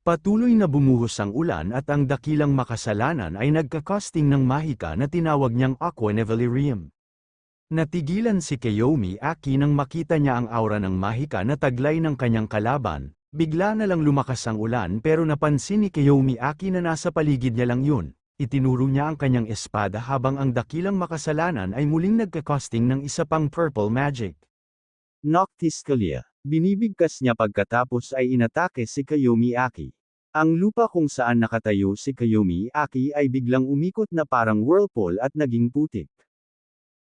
Patuloy na bumuhos ang ulan at ang dakilang makasalanan ay nagkakasting ng mahika na tinawag niyang Aqua Nevelirium. Natigilan si Kiyomi Aki nang makita niya ang aura ng mahika na taglay ng kanyang kalaban. Bigla na lang lumakas ang ulan pero napansin ni Kiyomi Aki na nasa paligid niya lang yun. Itinuro niya ang kanyang espada habang ang dakilang makasalanan ay muling nagkakasting ng isa pang purple magic. Noctiscalia. Binibigkas niya pagkatapos ay inatake si Kiyomi Aki. Ang lupa kung saan nakatayo si Kiyomi Aki ay biglang umikot na parang whirlpool at naging putik.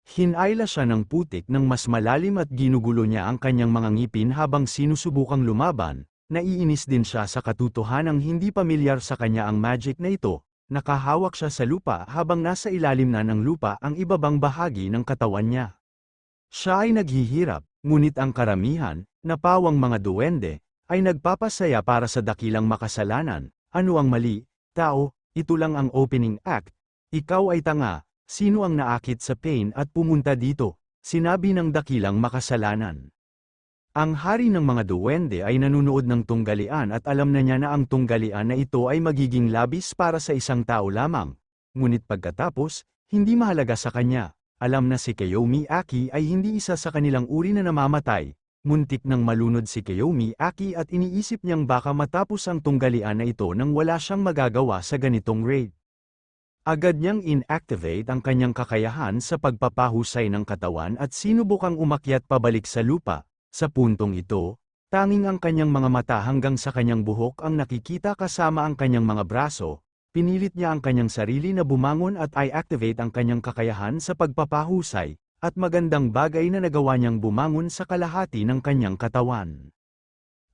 Hinayla siya ng putik ng mas malalim at ginugulo niya ang kanyang mga ngipin habang sinusubukang lumaban. Naiinis din siya sa katotohanang hindi pamilyar sa kanya ang magic na ito. Nakahawak siya sa lupa habang nasa ilalim na ng lupa ang ibabang bahagi ng katawan niya. Siya ay naghihirap, ngunit ang karamihan, na pawang mga duwende, ay nagpapasaya para sa dakilang makasalanan. Ano ang mali, tao? Ito lang ang opening act. Ikaw ay tanga, sino ang naakit sa pain at pumunta dito? Sinabi ng dakilang makasalanan. Ang hari ng mga duwende ay nanunood ng tunggalian at alam na niya na ang tunggalian na ito ay magiging labis para sa isang tao lamang. Ngunit pagkatapos, hindi mahalaga sa kanya. Alam na si Kiyomi Aki ay hindi isa sa kanilang uri na namamatay. Muntik nang malunod si Kiyomi Aki at iniisip niyang baka matapos ang tunggalian na ito nang wala siyang magagawa sa ganitong raid. Agad niyang inactivate ang kanyang kakayahan sa pagpapahusay ng katawan at sinubukang umakyat pabalik sa lupa. Sa puntong ito, tanging ang kanyang mga mata hanggang sa kanyang buhok ang nakikita kasama ang kanyang mga braso. Pinilit niya ang kanyang sarili na bumangon at i-activate ang kanyang kakayahan sa pagpapahusay. At magandang bagay na nagawa niyang bumangon sa kalahati ng kanyang katawan.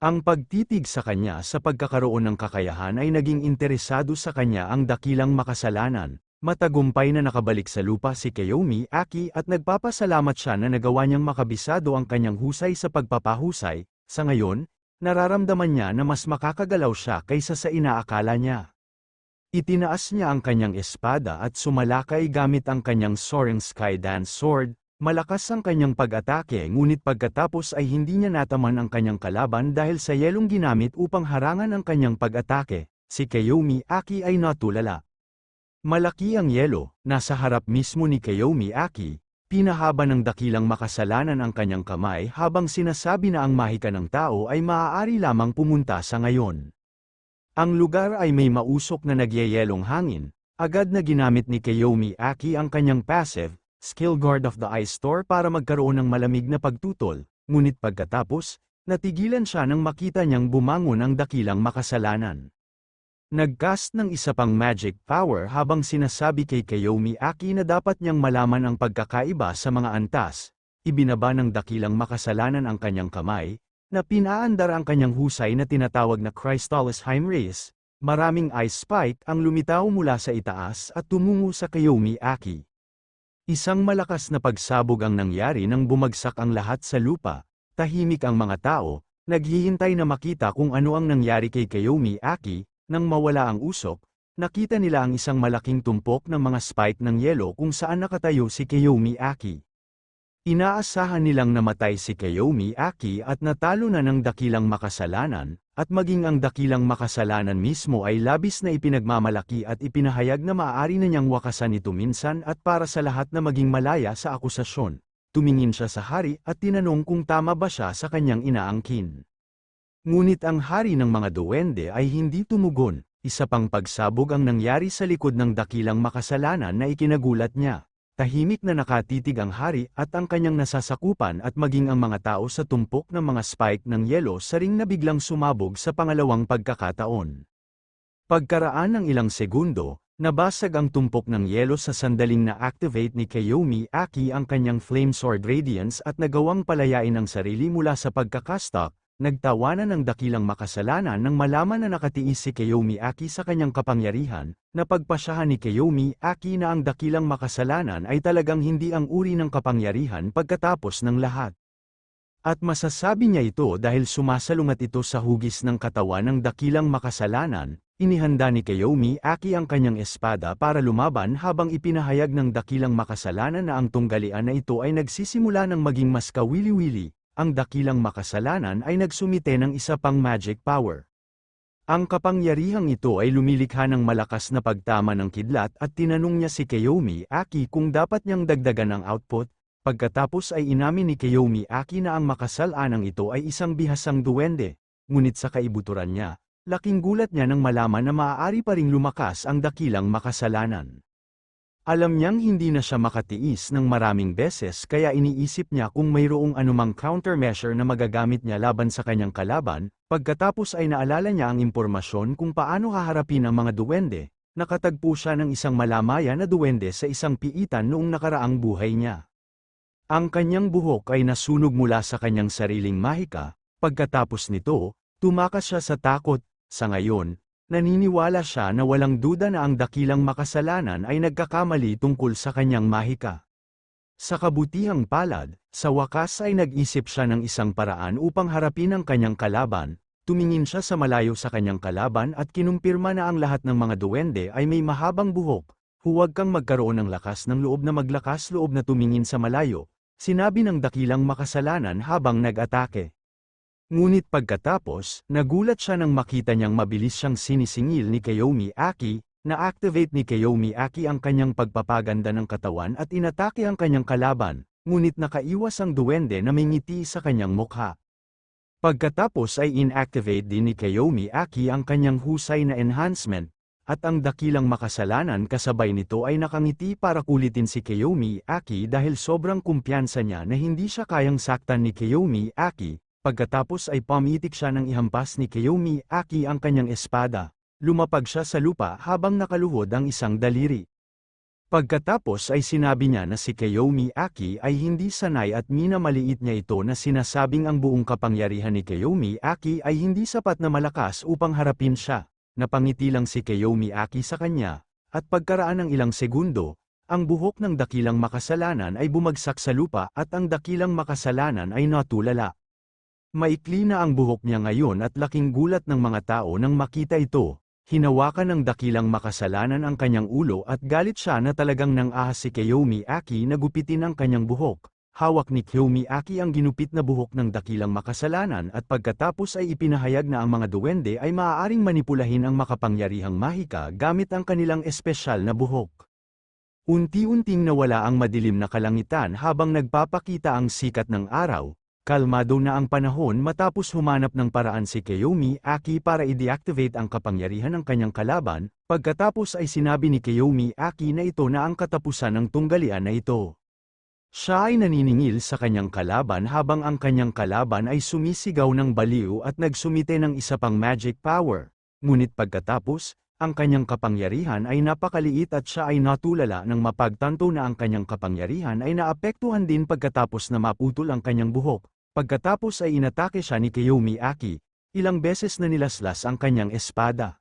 Ang pagtitig sa kanya sa pagkakaroon ng kakayahan ay naging interesado sa kanya ang dakilang makasalanan. Matagumpay na nakabalik sa lupa si Kiyomi Aki at nagpapasalamat siya na nagawa niyang makabisado ang kanyang husay sa pagpapahusay. Sa ngayon, nararamdaman niya na mas makakagalaw siya kaysa sa inaakala niya. Itinaas niya ang kanyang espada at sumalakay gamit ang kanyang Soaring Sky Dance Sword. Malakas ang kanyang pag-atake ngunit pagkatapos ay hindi niya nataman ang kanyang kalaban dahil sa yelong ginamit upang harangan ang kanyang pag-atake. Si Kiyomi Aki ay natulala. Malaki ang yelo, nasa harap mismo ni Kiyomi Aki, pinahaba ng dakilang makasalanan ang kanyang kamay habang sinasabi na ang mahika ng tao ay maaari lamang pumunta sa ngayon. Ang lugar ay may mausok na nagyayelong hangin, agad na ginamit ni Kiyomi Aki ang kanyang passive, Skill Guard of the Ice Store para magkaroon ng malamig na pagtutol, ngunit pagkatapos, natigilan siya nang makita niyang bumangon ang dakilang makasalanan. Nagcast ng isa pang magic power habang sinasabi kay Kiyomi Aki na dapat niyang malaman ang pagkakaiba sa mga antas. Ibinaba ng dakilang makasalanan ang kanyang kamay, na pinaandar ang kanyang husay na tinatawag na Crystallis Heimreis. Maraming ice spike ang lumitaw mula sa itaas at tumungo sa Kiyomi Aki. Isang malakas na pagsabog ang nangyari nang bumagsak ang lahat sa lupa. Tahimik ang mga tao, naghihintay na makita kung ano ang nangyari kay Kiyomi Aki. Nang mawala ang usok, nakita nila ang isang malaking tumpok ng mga spike ng yelo kung saan nakatayo si Kiyomi Aki. Inaasahan nilang namatay si Kiyomi Aki at natalo na ng dakilang makasalanan, at maging ang dakilang makasalanan mismo ay labis na ipinagmamalaki at ipinahayag na maaari na niyang wakasan ito minsan at para sa lahat na maging malaya sa akusasyon. Tumingin siya sa hari at tinanong kung tama ba siya sa kanyang inaangkin. Ngunit ang hari ng mga duwende ay hindi tumugon. Isa pang pagsabog ang nangyari sa likod ng dakilang makasalanan na ikinagulat niya. Tahimik na nakatitig ang hari at ang kanyang nasasakupan at maging ang mga tao sa tumpok ng mga spike ng yelo sa ring na biglang sumabog sa pangalawang pagkakataon. Pagkaraan ng ilang segundo, nabasag ang tumpok ng yelo sa sandaling na-activate ni Kiyomi Aki ang kanyang Flame Sword Radiance at nagawang palayain ang sarili mula sa pagkakastak. Nagtawanan ng dakilang makasalanan nang malaman na nakatiis si Kiyomi Aki sa kanyang kapangyarihan, napagpasyahan ni Kiyomi Aki na ang dakilang makasalanan ay talagang hindi ang uri ng kapangyarihan pagkatapos ng lahat. At masasabi niya ito dahil sumasalungat ito sa hugis ng katawan ng dakilang makasalanan. Inihanda ni Kiyomi Aki ang kanyang espada para lumaban habang ipinahayag ng dakilang makasalanan na ang tunggalian na ito ay nagsisimula ng maging mas kawili-wili. Ang dakilang makasalanan ay nagsumite ng isa pang magic power. Ang kapangyarihang ito ay lumilikha ng malakas na pagtama ng kidlat at tinanong niya si Kiyomi Aki kung dapat niyang dagdagan ang output. Pagkatapos ay inamin ni Kiyomi Aki na ang makasal-anang ito ay isang bihasang duwende, ngunit sa kaibuturan niya, laking gulat niya nang malaman na maaari pa ring lumakas ang dakilang makasalanan. Alam niyang hindi na siya makatiis ng maraming beses kaya iniisip niya kung mayroong anumang countermeasure na magagamit niya laban sa kanyang kalaban. Pagkatapos ay naalala niya ang impormasyon kung paano haharapin ang mga duwende. Nakatagpo siya ng isang malamaya na duwende sa isang piitan noong nakaraang buhay niya. Ang kanyang buhok ay nasunog mula sa kanyang sariling mahika. Pagkatapos nito, tumakas siya sa takot. Sa ngayon, naniniwala siya na walang duda na ang dakilang makasalanan ay nagkakamali tungkol sa kanyang mahika. Sa kabutihang palad, sa wakas ay nag-isip siya ng isang paraan upang harapin ang kanyang kalaban. Tumingin siya sa malayo sa kanyang kalaban at kinumpirma na ang lahat ng mga duwende ay may mahabang buhok. Huwag kang magkaroon ng lakas ng loob na maglakas loob na tumingin sa malayo, sinabi ng dakilang makasalanan habang nag-atake. Ngunit pagkatapos, nagulat siya nang makita niyang mabilis siyang sinisingil ni Kiyomi Aki. Na-activate ni Kiyomi Aki ang kanyang pagpapaganda ng katawan at inatake ang kanyang kalaban, ngunit nakaiwas ang duwende na may ngiti sa kanyang mukha. Pagkatapos ay inactivate din ni Kiyomi Aki ang kanyang husay na enhancement, at ang dakilang makasalanan kasabay nito ay nakangiti para kulitin si Kiyomi Aki dahil sobrang kumpiyansa niya na hindi siya kayang saktan ni Kiyomi Aki. Pagkatapos ay pumitik siya nang ihampas ni Kiyomi Aki ang kanyang espada. Lumapag siya sa lupa habang nakaluhod ang isang daliri. Pagkatapos ay sinabi niya na si Kiyomi Aki ay hindi sanay at minamaliit niya ito na sinasabing ang buong kapangyarihan ni Kiyomi Aki ay hindi sapat na malakas upang harapin siya. Napangiti lang si Kiyomi Aki sa kanya, at pagkaraan ng ilang segundo, ang buhok ng dakilang makasalanan ay bumagsak sa lupa at ang dakilang makasalanan ay natulala. Maikli na ang buhok niya ngayon at laking gulat ng mga tao nang makita ito. Hinawakan ng dakilang makasalanan ang kanyang ulo at galit siya na talagang nang-ahas si Kiyomi Aki na gupitin ang kanyang buhok. Hawak ni Kiyomi Aki ang ginupit na buhok ng dakilang makasalanan at pagkatapos ay ipinahayag na ang mga duwende ay maaaring manipulahin ang makapangyarihang mahika gamit ang kanilang espesyal na buhok. Unti-unting nawala ang madilim na kalangitan habang nagpapakita ang sikat ng araw. Kalmado na ang panahon matapos humanap ng paraan si Kiyomi Aki para i-deactivate ang kapangyarihan ng kanyang kalaban. Pagkatapos ay sinabi ni Kiyomi Aki na ito na ang katapusan ng tunggalian na ito. Siya ay naniningil sa kanyang kalaban habang ang kanyang kalaban ay sumisigaw ng baliw at nagsumite ng isa pang magic power. Ngunit pagkatapos, ang kanyang kapangyarihan ay napakaliit at siya ay natulala nang mapagtanto na ang kanyang kapangyarihan ay naapektuhan din pagkatapos na maputol ang kanyang buhok. Pagkatapos ay inatake siya ni Kiyomi Aki, ilang beses na nilaslas ang kanyang espada.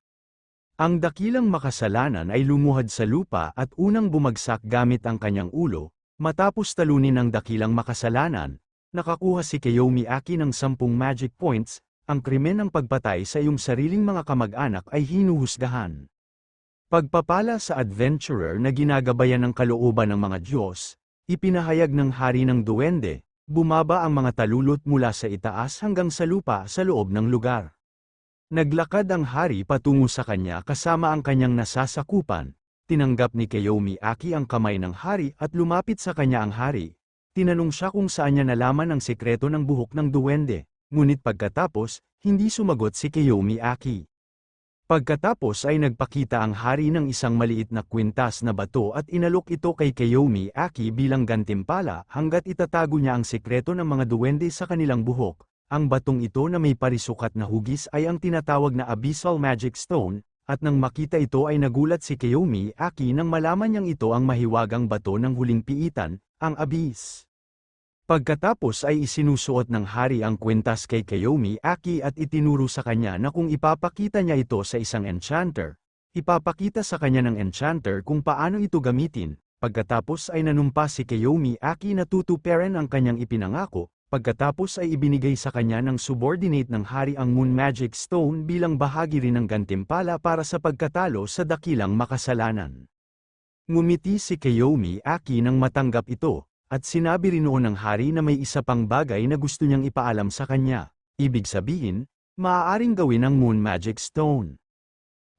Ang dakilang makasalanan ay lumuhad sa lupa at unang bumagsak gamit ang kanyang ulo. Matapos talunin ng dakilang makasalanan, nakakuha si Kiyomi Aki ng 10 magic points. Ang krimen ng pagpatay sa iyong sariling mga kamag-anak ay hinuhusgahan. Pagpapala sa adventurer na ginagabayan ng kalooban ng mga Diyos, ipinahayag ng hari ng duwende. Bumaba ang mga talulot mula sa itaas hanggang sa lupa sa loob ng lugar. Naglakad ang hari patungo sa kanya kasama ang kanyang nasasakupan. Tinanggap ni Kiyomi Aki ang kamay ng hari at lumapit sa kanya ang hari. Tinanong siya kung saan niya nalaman ang sekreto ng buhok ng duwende. Ngunit pagkatapos, hindi sumagot si Kiyomi Aki. Pagkatapos ay nagpakita ang hari ng isang maliit na kwintas na bato at inalok ito kay Kiyomi Aki bilang gantimpala hanggat itatago niya ang sekreto ng mga duwende sa kanilang buhok. Ang batong ito na may parisukat na hugis ay ang tinatawag na Abyssal Magic Stone, at nang makita ito ay nagulat si Kiyomi Aki nang malaman niyang ito ang mahiwagang bato ng huling piitan, ang Abyss. Pagkatapos ay isinusuot ng hari ang kwintas kay Kiyomi Aki at itinuro sa kanya na kung ipapakita niya ito sa isang enchanter, ipapakita sa kanya ng enchanter kung paano ito gamitin. Pagkatapos ay nanumpa si Kiyomi Aki na tutuparan ang kanyang ipinangako. Pagkatapos ay ibinigay sa kanya ng subordinate ng hari ang Moon Magic Stone bilang bahagi rin ng gantimpala para sa pagkatalo sa dakilang makasalanan. Ngumiti si Kiyomi Aki nang matanggap ito. At sinabi rin noon ng hari na may isa pang bagay na gusto niyang ipaalam sa kanya. Ibig sabihin, Maaaring gawin ang Moon Magic Stone.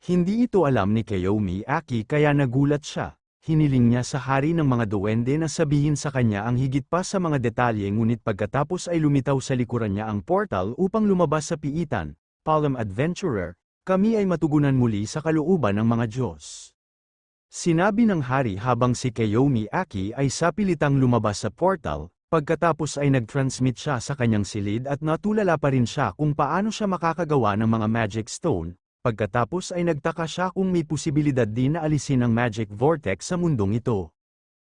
Hindi ito alam ni Kiyomi Aki kaya nagulat siya. Hiniling niya sa hari ng mga duwende na sabihin sa kanya ang higit pa sa mga detalye ngunit pagkatapos ay lumitaw sa likuran niya ang portal upang lumabas sa piitan. Palm Adventurer, kami ay matugunan muli sa kalooban ng mga Diyos. Sinabi ng hari habang si Kiyomi Aki ay sapilitang lumabas sa portal, pagkatapos ay nag-transmit siya sa kanyang silid at natulala pa rin siya kung paano siya makakagawa ng mga magic stone. Pagkatapos ay nagtaka siya kung may posibilidad din na alisin ang magic vortex sa mundong ito.